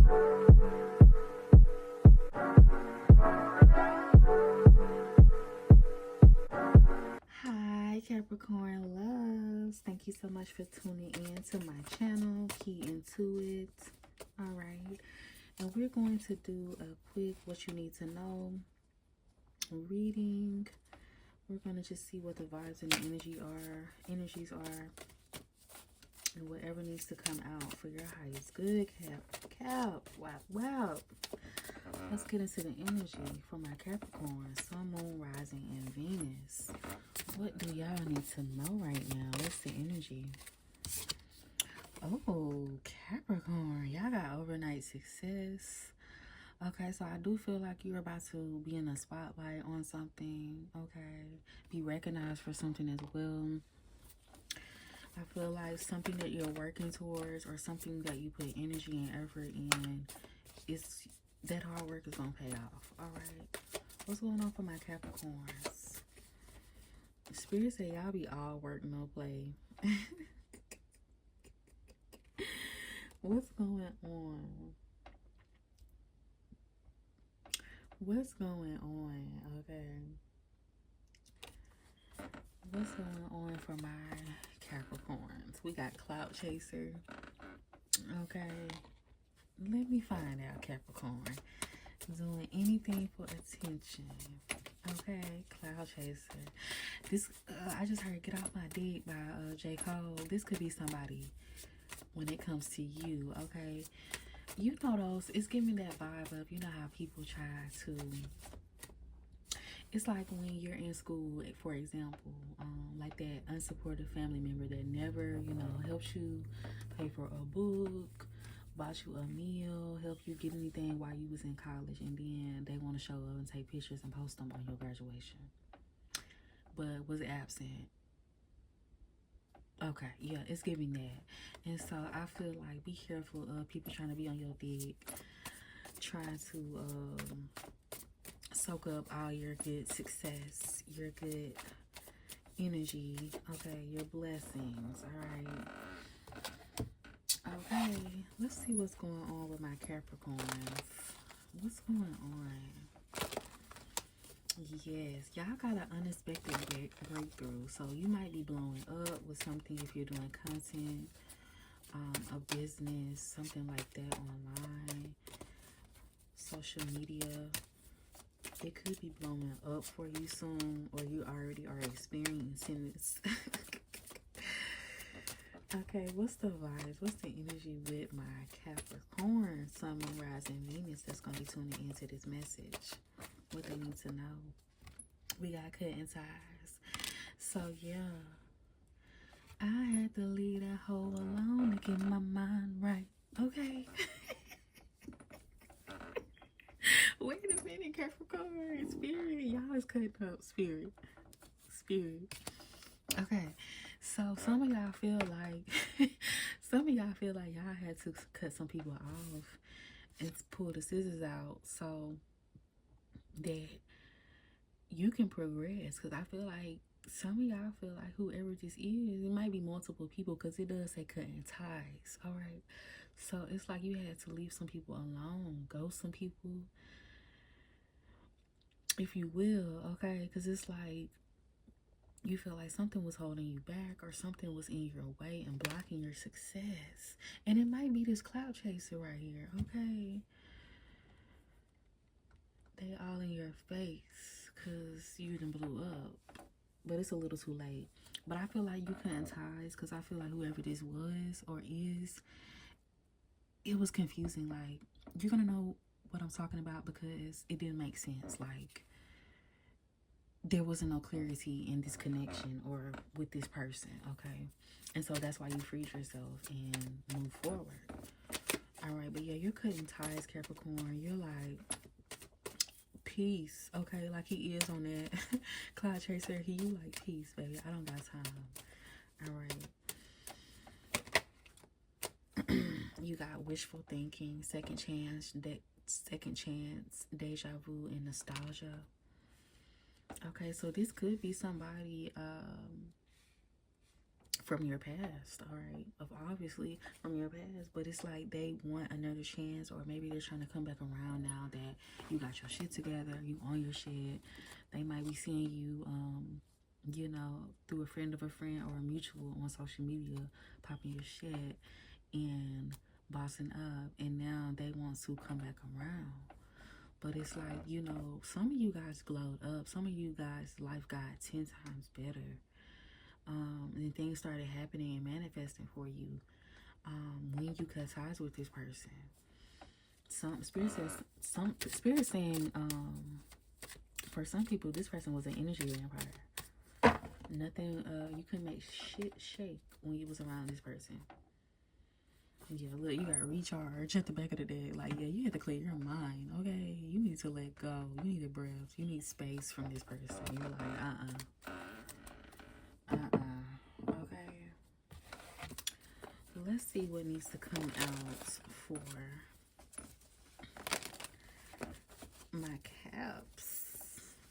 Hi Capricorn loves, thank you so much for tuning in to my channel, Key Into It. All right, and we're going to do a quick what you need to know reading. We're going to just see what the vibes and the energies are, and whatever needs to come out for your highest good. Cap, wow. Let's get into the energy for my Capricorn, Sun, Moon, Rising, and Venus. What do y'all need to know right now? What's the energy? Oh, Capricorn, y'all got overnight success. Okay, so I do feel like you're about to be in a spotlight on something. Okay, be recognized for something as well. I feel like something that you're working towards or something that you put energy and effort in, that hard work is going to pay off. All right, what's going on for my Capricorns? Spirit say y'all be all work, no play. What's going on? What's going on? Okay. What's going on for my Capricorns? We got Cloud Chaser. Okay. Let me find out, Capricorn. Doing anything for attention. Okay, Cloud Chaser. This, I just heard Get Off My Dick by J. Cole. This could be somebody when it comes to you, okay? You know those, it's giving me that vibe of, you know how people try to, it's like when you're in school, for example, like that unsupportive family member that never, you know, helps you pay for a book, bought you a meal, helped you get anything while you was in college, and then they want to show up and take pictures and post them on your graduation, but was absent. Okay, yeah, it's giving that. And so I feel like be careful of people trying to be on your dick, trying to soak up all your good success, your good energy, okay, your blessings. All right. Okay, let's see what's going on with my Capricorns. What's going on? Yes, y'all got an unexpected breakthrough. So you might be blowing up with something if you're doing content, a business, something like that online, social media. It could be blowing up for you soon, or you already are experiencing this. Okay, what's the vibes? What's the energy with my Capricorn, Sun, Moon, Rising, Venus that's going to be tuning into this message? What they need to know. We got cutting ties. So, yeah. I had to leave that hole alone to get my mind right. Okay. Wait a minute, Capricorn. Spirit. Y'all is cutting up. Spirit. Okay. So some of y'all feel like y'all had to cut some people off and pull the scissors out so that you can progress. Because I feel like some of y'all feel like whoever this is, it might be multiple people, because it does say cutting ties. All right. So it's like you had to leave some people alone, ghost some people, if you will. Okay. Because it's like you feel like something was holding you back, or something was in your way and blocking your success. And it might be this cloud chaser right here, okay? They all in your face because you done blew up. But it's a little too late. But I feel like you couldn't ties, because I feel like whoever this was or is, it was confusing. Like, you're going to know what I'm talking about because it didn't make sense. Like, there wasn't no clarity in this connection or with this person, okay? And so that's why you freed yourself and move forward. All right, but yeah, you're cutting ties, Capricorn. You're like, peace, okay? Like he is on that cloud chaser. You like, peace, baby. I don't got time. All right. You got wishful thinking, second chance, deja vu, and nostalgia. Okay, so this could be somebody from your past, all right, of obviously from your past, but it's like they want another chance, or maybe they're trying to come back around now that you got your shit together, you on your shit. They might be seeing you, you know, through a friend of a friend or a mutual on social media, popping your shit and bossing up, and now they want to come back around. But it's like, you know, some of you guys glowed up, some of you guys life got 10 times better. And things started happening and manifesting for you when you cut ties with this person. Some spirit saying for some people this person was an energy vampire. Nothing, you couldn't make shit shake when you was around this person. Yeah, look, you gotta recharge at the back of the day. Like, yeah, you have to clear your mind, okay? You need to let go. You need a breath. You need space from this person. You're like, okay. Let's see what needs to come out for my caps.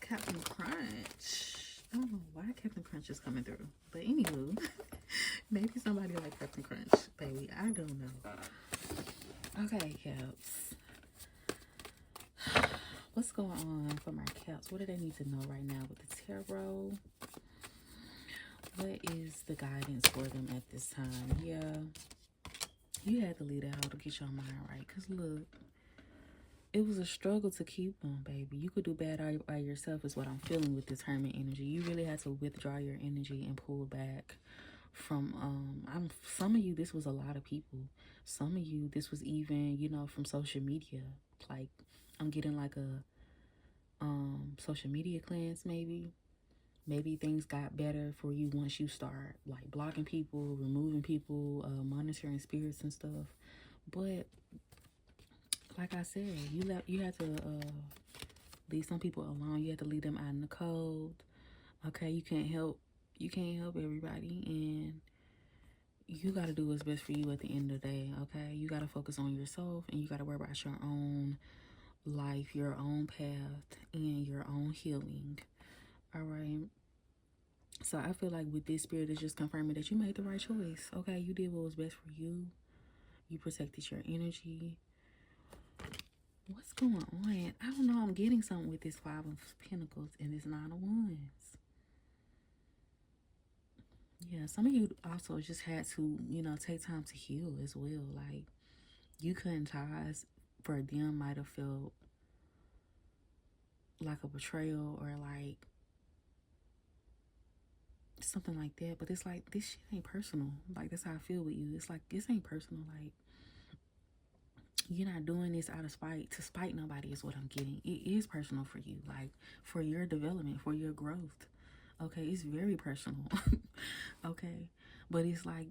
Captain Crunch. I don't know why Captain Crunch is coming through. But anywho, maybe somebody like Captain Crunch, baby. I don't know. Okay, caps. What's going on for my caps? What do they need to know right now with the tarot? What is the guidance for them at this time? Yeah, you had to leave that out to get your mind right. Because look, it was a struggle to keep them, baby. You could do bad by yourself is what I'm feeling with this hermit energy. You really had to withdraw your energy and pull back from, some of you, this was a lot of people. Some of you, this was even, you know, from social media. Like, I'm getting like a social media cleanse, maybe. Maybe things got better for you once you start like blocking people, removing people, monitoring spirits and stuff. But like I said, you had to leave some people alone. You had to leave them out in the cold. Okay, you can't help everybody, and you got to do what's best for you at the end of the day. Okay, you got to focus on yourself, and you got to worry about your own life, your own path, and your own healing. All right. So I feel like with this spirit, it's just confirming that you made the right choice. Okay, you did what was best for you. You protected your energy. What's going on? I don't know. I'm getting something with this 5 of Pentacles and this 9 of Wands. Yeah, some of you also just had to, you know, take time to heal as well. Like, you cutting ties for them might have felt like a betrayal or like something like that. But it's like, this shit ain't personal. Like, that's how I feel with you. It's like, this ain't personal. Like, you're not doing this out of spite to spite nobody is what I'm getting. It is personal for you, like for your development, for your growth. Okay, it's very personal. Okay, but it's like,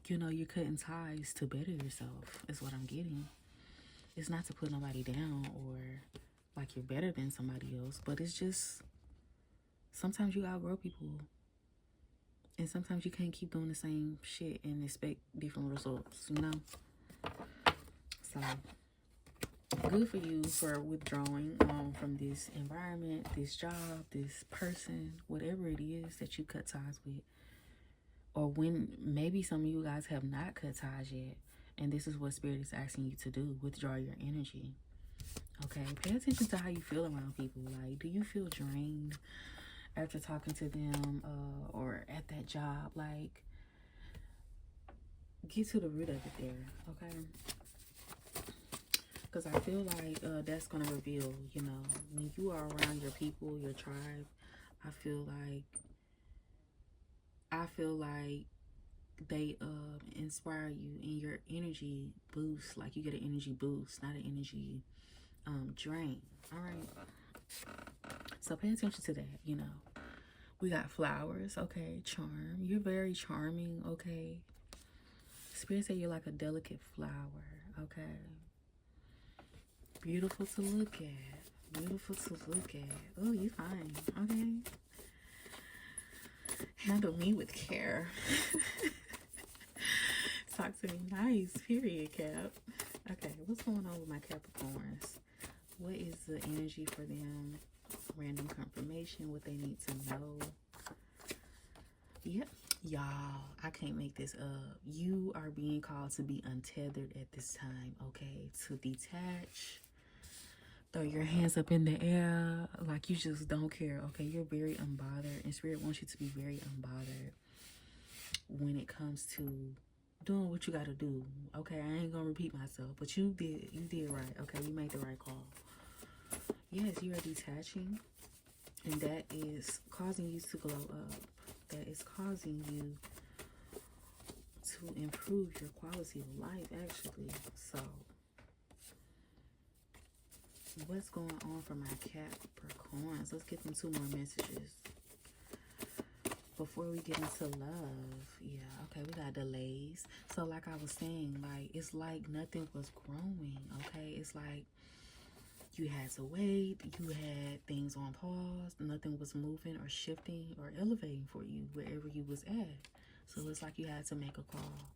you know, you're cutting ties to better yourself is what I'm getting. It's not to put nobody down or like you're better than somebody else, but it's just sometimes you outgrow people, and sometimes you can't keep doing the same shit and expect different results, you know. So good for you for withdrawing from this environment, this job, this person, whatever it is that you cut ties with. Or when maybe some of you guys have not cut ties yet, and this is what Spirit is asking you to do, withdraw your energy. Okay, pay attention to how you feel around people. Like, do you feel drained after talking to them or at that job? Like, get to the root of it there, okay? Because I feel like that's going to reveal, you know, when you are around your people, your tribe, I feel like they inspire you and your energy boosts. Like, you get an energy boost, not an energy drain. All right. So pay attention to that, you know. We got flowers, okay, charm. You're very charming, okay. Spirit say you're like a delicate flower, okay. Beautiful to look at. Beautiful to look at. Oh, you fine. Okay. Handle me with care. Talk to me nice. Period, Cap. Okay, what's going on with my Capricorns? What is the energy for them? Random confirmation. What they need to know. Yep. Y'all, I can't make this up. You are being called to be untethered at this time, okay? To detach. Throw your hands up in the air like you just don't care, okay? You're very unbothered, and Spirit wants you to be very unbothered when it comes to doing what you got to do, okay? I ain't gonna repeat myself, but you did right, okay? You made the right call. Yes, you are detaching, and that is causing you to glow up. That is causing you to improve your quality of life, actually. So what's going on for my Capricorns? Let's get them 2 more messages before we get into love. Yeah, okay, we got delays. So like I was saying, like, it's like nothing was growing, okay? It's like you had to wait, you had things on pause, nothing was moving or shifting or elevating for you wherever you was at. So it's like you had to make a call.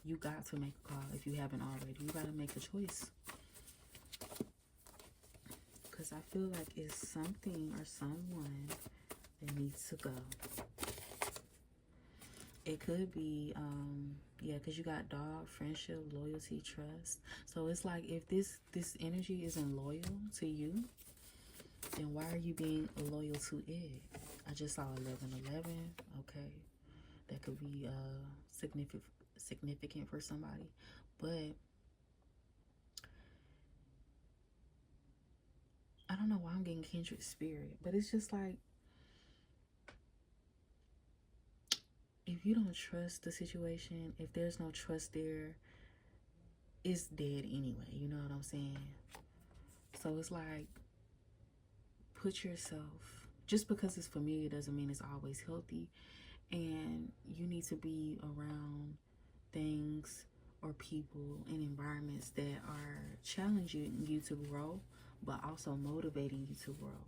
You got to make a call if you haven't already. You got to make a choice. Because I feel like it's something or someone that needs to go. It could be, yeah, because you got dog, friendship, loyalty, trust. So it's like if this energy isn't loyal to you, then why are you being loyal to it? I just saw 1111. Okay, that could be significant for somebody, but I don't know why I'm getting kindred spirit. But it's just like, if you don't trust the situation, if there's no trust there, it's dead anyway. You know what I'm saying? So it's like, put yourself, just because it's familiar doesn't mean it's always healthy. And you need to be around things or people and environments that are challenging you to grow, but also motivating you to grow.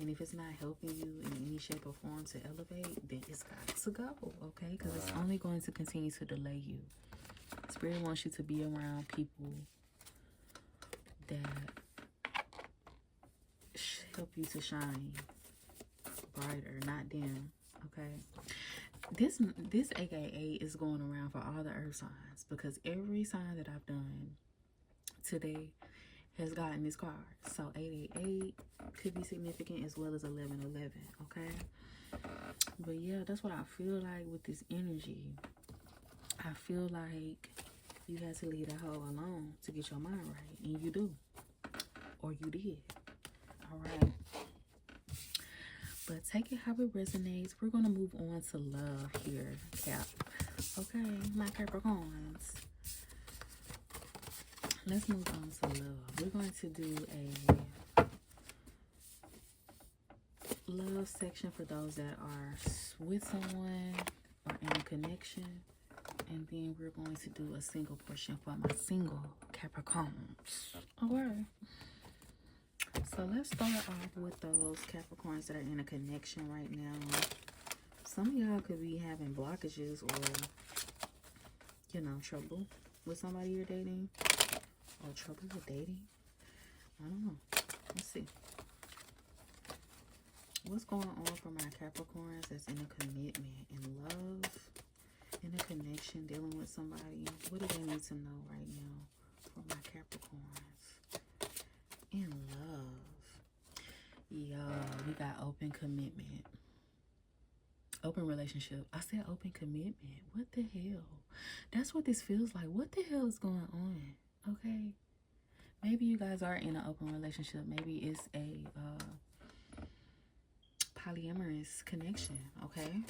And if it's not helping you in any shape or form to elevate, then it's got to go, okay? Because it's only going to continue to delay you. Spirit wants you to be around people that help you to shine brighter, not dim, okay? This AKA is going around for all the earth signs, because every sign that I've done today has gotten this card. So 888 could be significant, as well as 1111, okay? But yeah, that's what I feel like with this energy. I feel like you had to leave that hoe alone to get your mind right, and you do, or you did. All right, but take it how it resonates. We're gonna move on to love here, Cap. Okay, my Capricorns. Let's move on to love. We're going to do a love section for those that are with someone or in a connection. And then we're going to do a single portion for my single Capricorns. Alright. So let's start off with those Capricorns that are in a connection right now. Some of y'all could be having blockages or, you know, trouble with somebody you're dating. Or trouble with dating. I don't know. Let's see. What's going on for my Capricorns that's in a commitment, in love, in a connection, dealing with somebody? What do they need to know right now for my Capricorns? In love. Y'all, we got open commitment. Open relationship. I said open commitment. What the hell? That's what this feels like. What the hell is going on? Okay, maybe you guys are in an open relationship. Maybe it's a polyamorous connection, okay?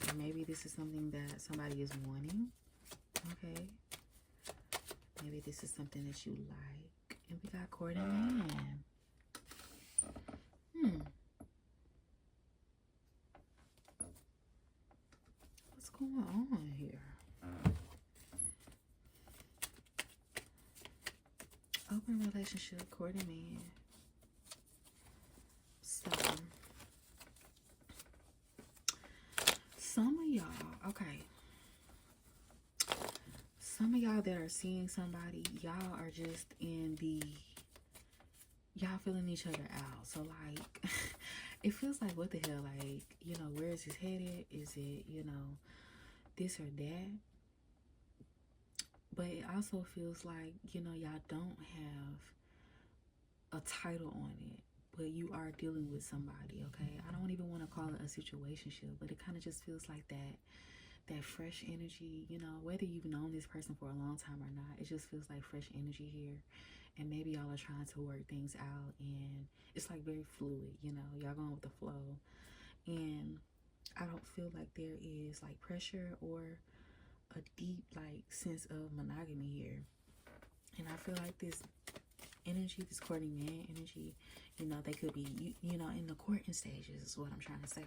Or maybe this is something that somebody is wanting, okay? Maybe this is something that you like. And we got court and man. What's going on here? Open relationship, courting man. So, some of y'all, okay. Some of y'all that are seeing somebody, y'all are just in the, y'all feeling each other out. So like, it feels like, what the hell, like, you know, where is this headed? Is it, you know, this or that? But it also feels like, you know, y'all don't have a title on it, but you are dealing with somebody, okay? I don't even want to call it a situationship, but it kind of just feels like that fresh energy, you know, whether you've known this person for a long time or not, it just feels like fresh energy here. And maybe y'all are trying to work things out, and it's like very fluid, you know, y'all going with the flow. And I don't feel like there is like pressure or a deep like sense of monogamy here. And I feel like this energy, this courting man energy, you know, they could be, you know, in the courting stages is what I'm trying to say.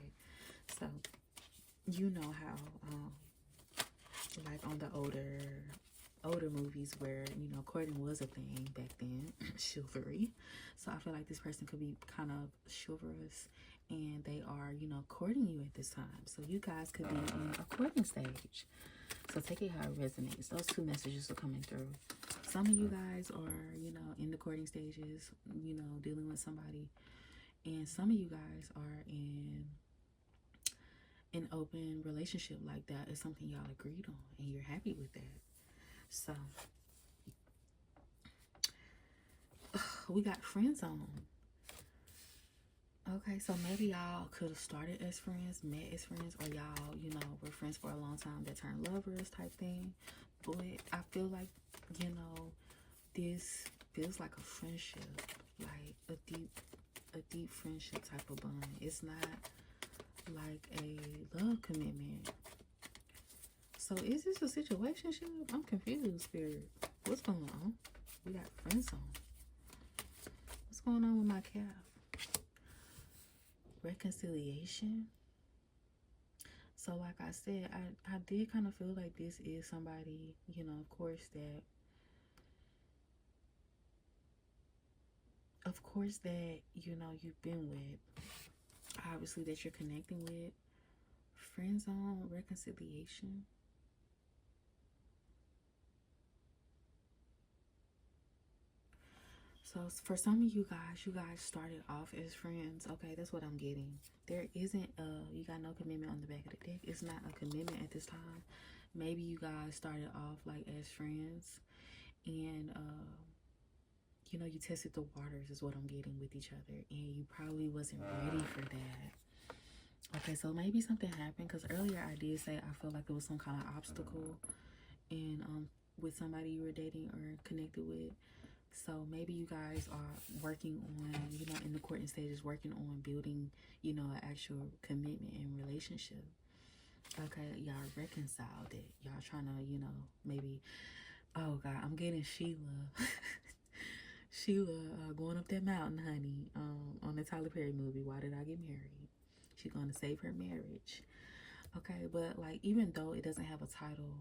So, you know how, like on the older movies where, you know, courting was a thing back then, chivalry. So I feel like this person could be kind of chivalrous, and they are, you know, courting you at this time. So you guys could be in a courting stage. So take it how it resonates. Those two messages are coming through. Some of you guys are, you know, in the courting stages, you know, dealing with somebody. And some of you guys are in an open relationship like that. It's something y'all agreed on and you're happy with that. So we got friend zone. Okay, so maybe y'all could have started as friends, met as friends, or y'all, you know, were friends for a long time that turned lovers type thing. But I feel like, you know, this feels like a friendship, like a deep friendship type of bond. It's not like a love commitment. So is this a situationship? I'm confused, Spirit. What's going on? We got friend zone. What's going on with my calf? Reconciliation. So like I said, I did kind of feel like this is somebody, you know, of course, you know, you've been with, obviously, that you're connecting with. Friend zone, reconciliation. So for some of you guys started off as friends. Okay, that's what I'm getting. There isn't you got no commitment on the back of the deck. It's not a commitment at this time. Maybe you guys started off like as friends, and you know, you tested the waters is what I'm getting with each other, and you probably wasn't ready for that. Okay, so maybe something happened, because earlier I did say I feel like it was some kind of obstacle in with somebody you were dating or connected with. So maybe you guys are working on, you know, in the courting stages, working on building, you know, an actual commitment and relationship. Okay, y'all reconciled it. Y'all trying to, you know, maybe, oh God, I'm getting Sheila. Sheila going up that mountain, honey, on the Tyler Perry movie, Why Did I Get Married? She's going to save her marriage. Okay, but like, even though it doesn't have a title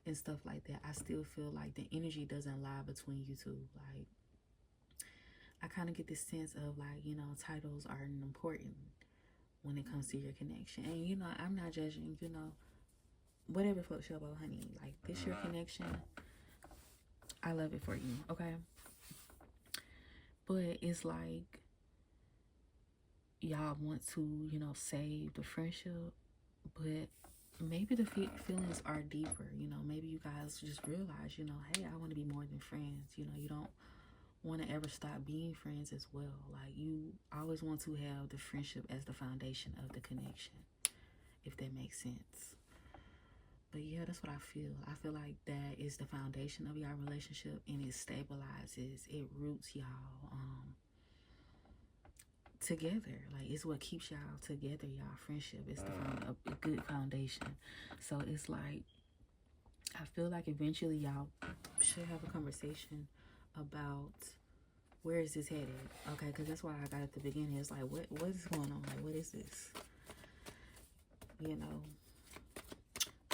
and stuff like that, I still feel like the energy doesn't lie between you two. Like, I kind of get this sense of like, you know, titles are important when it comes to your connection. And, you know, I'm not judging, you know, whatever floats your boat, honey. Like, this your connection. I love it for you, okay? But it's like y'all want to, you know, save the friendship, but maybe the feelings are deeper. You know, maybe you guys just realize, you know, hey, I want to be more than friends. You know, you don't want to ever stop being friends as well. Like, you always want to have the friendship as the foundation of the connection, if that makes sense. But yeah, that's what I feel. I feel like that is the foundation of y'all relationship, and it stabilizes, it roots y'all together. Like, it's what keeps y'all together. Y'all friendship is a good foundation. So it's like, I feel like eventually y'all should have a conversation about where is this headed. Okay, because that's why I got at the beginning. It's like, what is going on? Like, what is this? You know,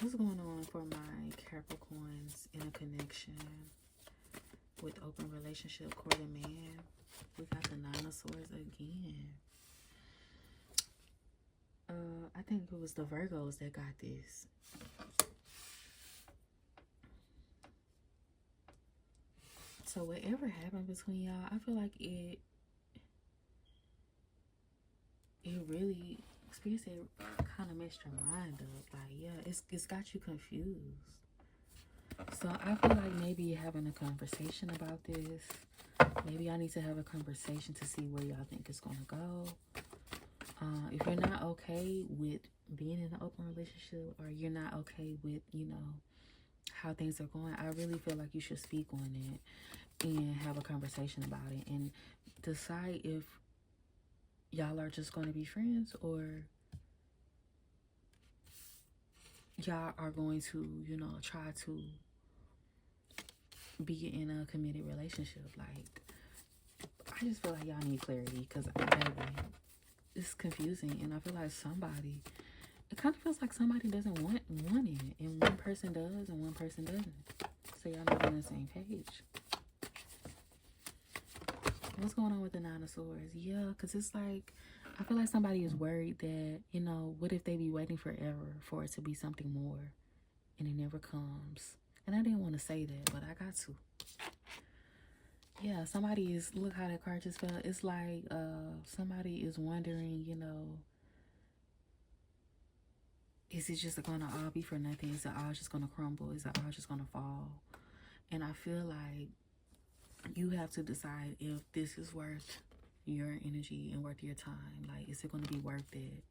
what's going on for my Capricorns in a connection with open relationship, courting man? We got the Nine of Swords again. I think it was the Virgos that got this. So whatever happened between y'all, I feel like it really, Spirit said, kind of messed your mind up. Like, yeah, it's got you confused. So I feel like maybe having a conversation about this. Maybe I need to have a conversation to see where y'all think it's gonna go. If you're not okay with being in an open relationship, or you're not okay with, you know, how things are going, I really feel like you should speak on it and have a conversation about it and decide if y'all are just going to be friends, or y'all are going to, you know, try to be in a committed relationship. Like, I just feel like y'all need clarity, because it's confusing, and I feel like it kind of feels like somebody doesn't want it, and one person does and one person doesn't. So y'all not on the same page. What's going on with the Nine of Swords? Yeah, because it's like, I feel like somebody is worried that, you know, what if they be waiting forever for it to be something more, and it never comes. And I didn't want to say that, but I got to. Yeah, somebody is, look how that card just fell. It's like somebody is wondering, you know, is it just going to all be for nothing? Is it all just going to crumble? Is it all just going to fall? And I feel like you have to decide if this is worth your energy and worth your time. Like, is it going to be worth it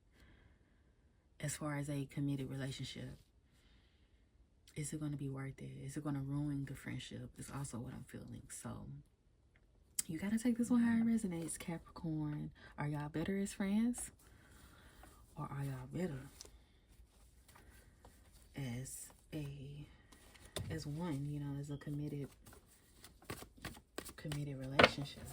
as far as a committed relationship? Is it going to be worth it? Is it going to ruin the friendship? It's also what I'm feeling. So you got to take this one how it resonates, Capricorn. Are y'all better as friends? Or are y'all better as one, you know, as a committed relationship?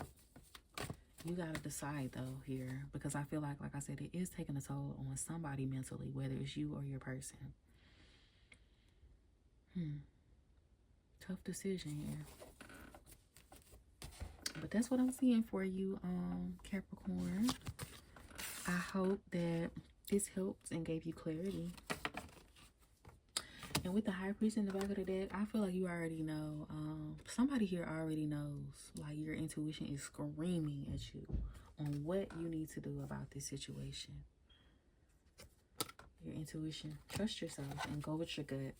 You got to decide, though, here. Because I feel like I said, it is taking a toll on somebody mentally, whether it's you or your person. Tough decision here. But that's what I'm seeing for you, Capricorn. I hope that this helped and gave you clarity. And with the High Priest in the back of the deck, I feel like you already know. Somebody here already knows. Like, your intuition is screaming at you on what you need to do about this situation. Your intuition. Trust yourself and go with your gut.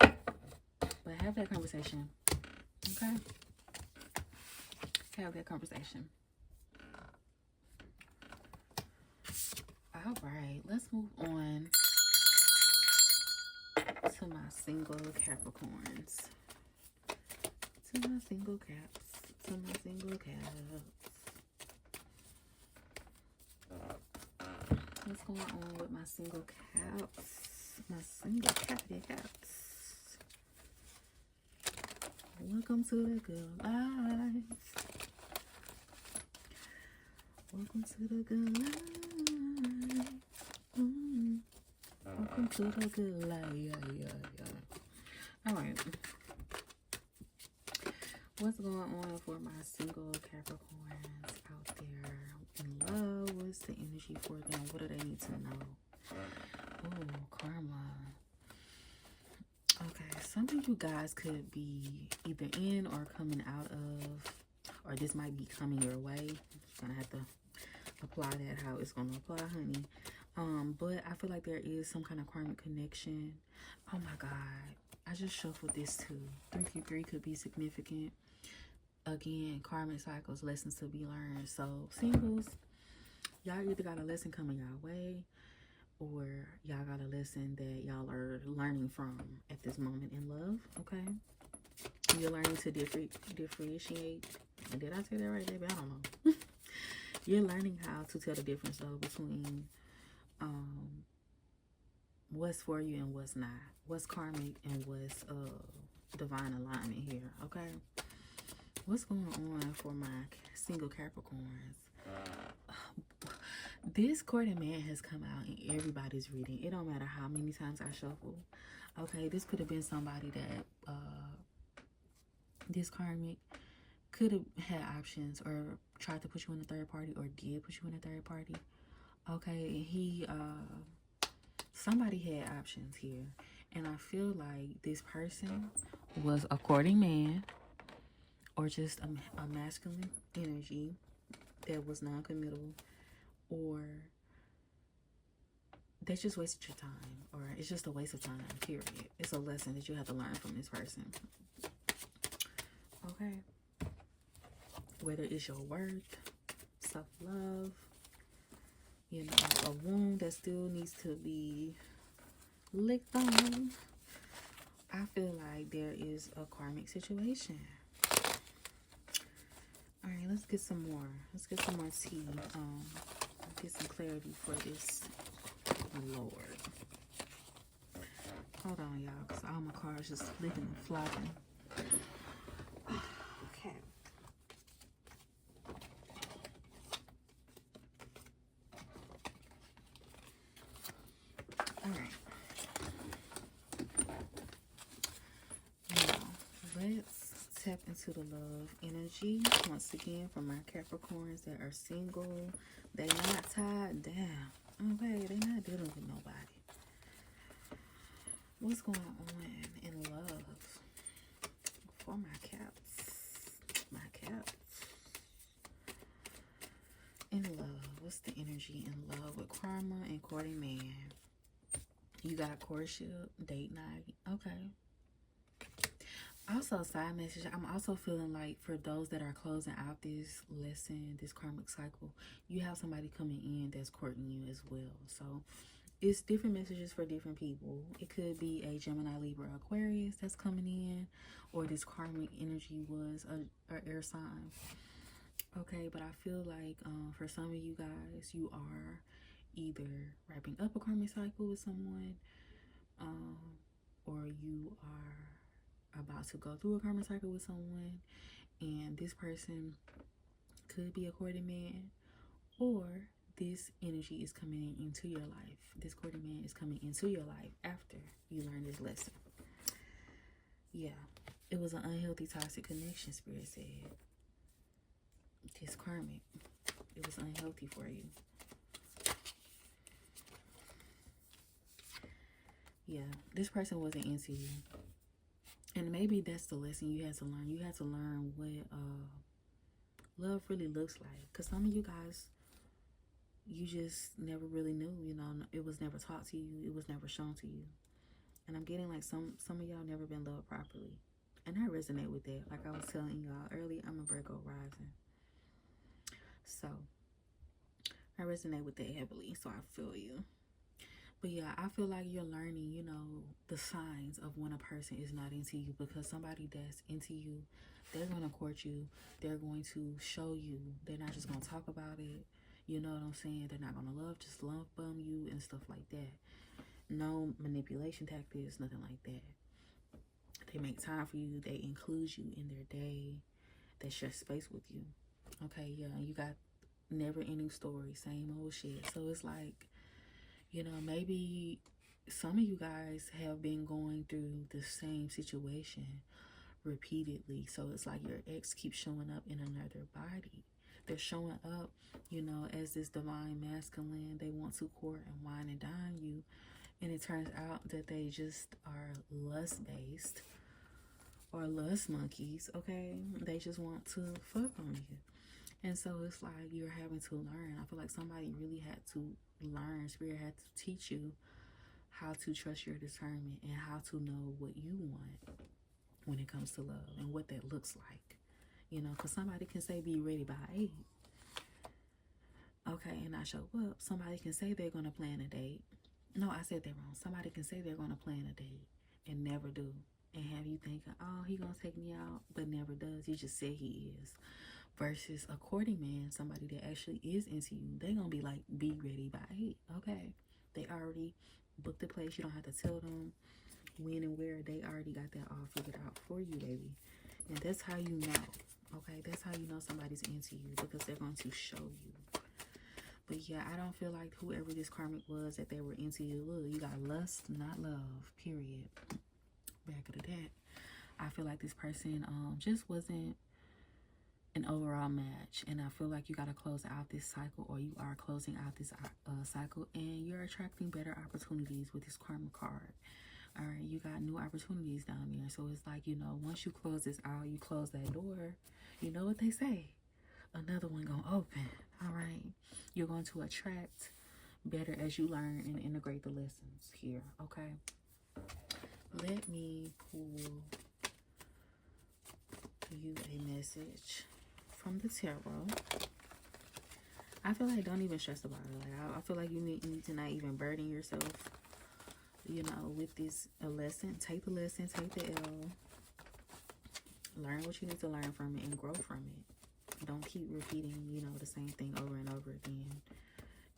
But have that conversation. Okay? Have that conversation. All right, let's move on to my single Capricorns. To my single caps. To my single caps. What's going on with my single caps? My single cappy caps. Welcome to the good life. Welcome to the good life. Welcome to the good life. All right. What's going on for my single Capricorns out there in love? What's the energy for them? What do they need to know? Oh, karma. Okay, some of you guys could be either in or coming out of, or this might be coming your way. I'm gonna have to apply that how it's gonna apply, honey. But I feel like there is some kind of karmic connection. Oh my God, I just shuffled this too. 3 could be significant. Again, karmic cycles, lessons to be learned. So singles, y'all either got a lesson coming y'all way, or y'all got a lesson that y'all are learning from at this moment in love. Okay, you're learning to differentiate. And did I say that right, baby? I don't know. You're learning how to tell the difference though between what's for you and what's not, what's karmic and what's divine alignment here. Okay, what's going on for my single Capricorns? This court of man has come out in everybody's reading. It don't matter how many times I shuffle. Okay, this could have been somebody that this karmic could have had options or tried to put you in a third party, or did put you in a third party. Okay, he somebody had options here, and I feel like this person was a courting man, or just a masculine energy that was non-committal, or they just wasted your time, or it's just a waste of time, period. It's a lesson that you have to learn from this person. Okay? Whether it's your worth, self-love, you know, a wound that still needs to be licked on. I feel like there is a karmic situation. All right, let's get some more. Let's get some more tea. Get some clarity for this Lord. Hold on, y'all, because all my cards just flipping and flopping. Okay. All right. Now, let's tap into the love energy once again for my Capricorns that are single. They not tied down. Okay, they not dealing with nobody. What's going on in love for my caps? My caps. In love, what's the energy in love with karma and courting man? You got courtship, date night. Okay. Also, side message, I'm also feeling like for those that are closing out this lesson, this karmic cycle, you have somebody coming in that's courting you as well. So it's different messages for different people. It could be a Gemini, Libra, Aquarius that's coming in, or this karmic energy was a air sign. Okay, but I feel like for some of you guys, you are either wrapping up a karmic cycle with someone, or you are about to go through a karmic cycle with someone, and this person could be a courting man, or this energy is coming into your life. This courting man is coming into your life after you learn this lesson. Yeah, it was an unhealthy, toxic connection, Spirit said. It's karmic. It was unhealthy for you. Yeah, this person wasn't into you. And maybe that's the lesson you had to learn. You had to learn what love really looks like. Because some of you guys, you just never really knew, you know. It was never taught to you. It was never shown to you. And I'm getting like some of y'all never been loved properly. And I resonate with that. Like I was telling y'all earlier, I'm a Virgo rising. So I resonate with that heavily. So I feel you. But yeah, I feel like you're learning, you know, the signs of when a person is not into you, because somebody that's into you, they're going to court you. They're going to show you. They're not just going to talk about it. You know what I'm saying? They're not going to just love bum you and stuff like that. No manipulation tactics, nothing like that. They make time for you. They include you in their day. They share space with you. Okay, yeah, you got never-ending stories, same old shit. So it's like, you know, maybe some of you guys have been going through the same situation repeatedly. So it's like your ex keeps showing up in another body. They're showing up, you know, as this divine masculine. They want to court and wine and dine you. And it turns out that they just are lust-based or lust monkeys, okay? They just want to fuck on you. And so it's like you're having to learn. I feel like somebody really had to learn. Spirit had to teach you how to trust your discernment and how to know what you want when it comes to love and what that looks like. You know, because somebody can say be ready by 8. Okay, and I show up. Somebody can say they're going to plan a date. No, I said that wrong. Somebody can say they're going to plan a date and never do. And have you thinking, oh, he going to take me out, but never does. He just said he is. Versus a courting man, somebody that actually is into you, they gonna be like, be ready by 8. Okay, they already booked the place. You don't have to tell them when and where. They already got that all figured out for you, baby. And that's how you know. Okay, that's how you know somebody's into you, because they're going to show you. But yeah, I don't feel like whoever this karmic was that they were into you. Look, you got lust, not love, period. Back of that, I feel like this person just wasn't an overall match, and I feel like you got to close out this cycle, or you are closing out this cycle, and you're attracting better opportunities with this karma card. All right, you got new opportunities down there. So it's like, you know, once you close this out, you close that door, you know what they say, another one gonna open. All right, you're going to attract better as you learn and integrate the lessons here, okay? Let me pull you a message from the tarot. I feel like don't even stress about it. Like I feel like you need to not even burden yourself, you know, with this a lesson. Take the lesson, take the L. Learn what you need to learn from it and grow from it. Don't keep repeating, you know, the same thing over and over again.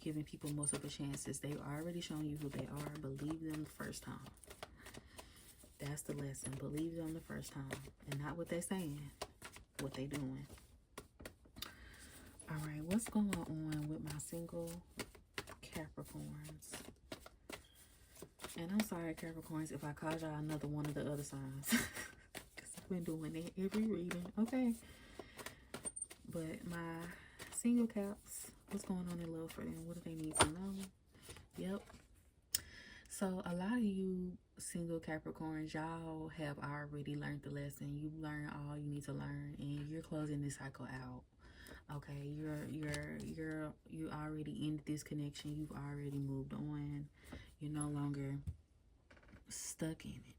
Giving people multiple chances. They've already shown you who they are. Believe them the first time. That's the lesson. Believe them the first time. And not what they're saying. What they doing. Alright, what's going on with my single Capricorns? And I'm sorry, Capricorns, if I called y'all another one of the other signs. Because I've been doing it every reading. Okay. But my single Caps, what's going on in love for them? What do they need to know? Yep. So a lot of you single Capricorns, y'all have already learned the lesson. You learned all you need to learn, and you're closing this cycle out. Okay, you already ended this connection. You've already moved on. You're no longer stuck in it.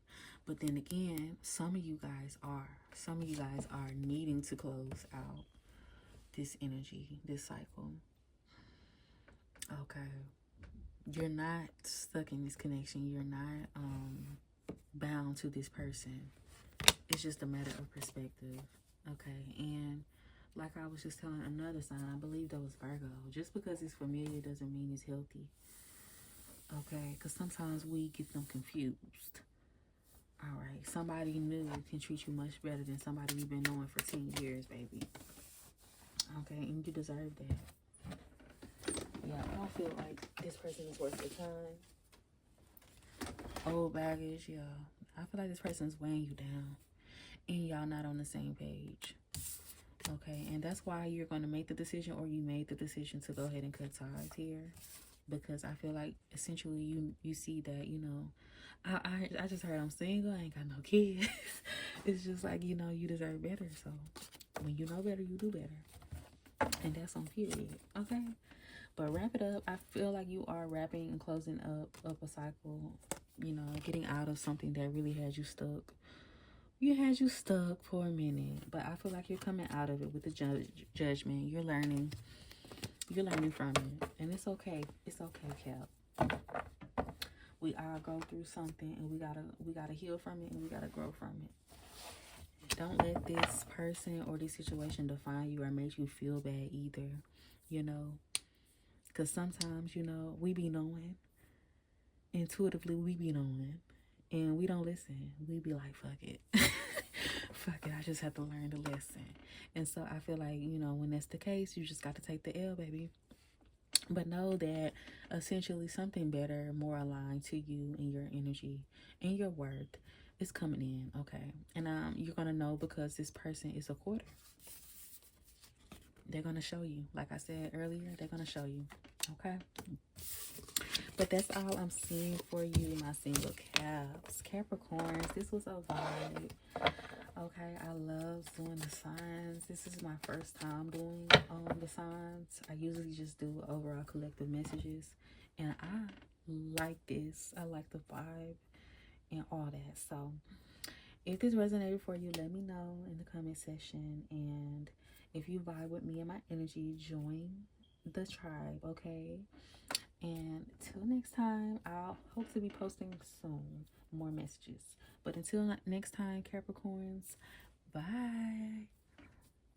But then again, some of you guys are needing to close out this energy, this cycle. Okay. You're not stuck in this connection. You're not bound to this person. It's just a matter of perspective. Okay. And like I was just telling another sign, I believe that was Virgo. Just because it's familiar doesn't mean it's healthy. Okay. Because sometimes we get them confused. All right. Somebody new can treat you much better than somebody you've been knowing for 10 years, baby. Okay. And you deserve that. Yeah, I don't feel like this person is worth your time. Old baggage, yeah. I feel like this person's weighing you down. And y'all not on the same page. Okay, and that's why you're going to make the decision, or you made the decision to go ahead and cut ties here. Because I feel like essentially you see that, you know, I just heard I'm single, I ain't got no kids. It's just like, you know, you deserve better. So when you know better, you do better. And that's on period. Okay. But wrap it up. I feel like you are wrapping and closing up a cycle, you know, getting out of something that really had you stuck. You had you stuck for a minute, but I feel like you're coming out of it with the judgment. You're learning from it, and it's okay. It's okay, Cap. We all go through something, and we gotta heal from it, and we gotta grow from it. Don't let this person or this situation define you or make you feel bad either. You know. Because sometimes, you know, we be knowing. Intuitively, we be knowing. And we don't listen. We be like, fuck it. Fuck it. I just have to learn the lesson. And so I feel like, you know, when that's the case, you just got to take the L, baby. But know that essentially something better, more aligned to you and your energy and your worth is coming in, okay? And you're going to know because this person is a quarter. They're going to show you. Like I said earlier, they're going to show you. Okay? But that's all I'm seeing for you, my single Caps. Capricorns, this was a vibe. Okay, I love doing the signs. This is my first time doing the signs. I usually just do overall collective messages. And I like this. I like the vibe and all that. So, if this resonated for you, let me know in the comment section. And if you vibe with me and my energy, join the tribe, okay? And till next time, I'll hope to be posting soon more messages. But until next time, Capricorns, bye.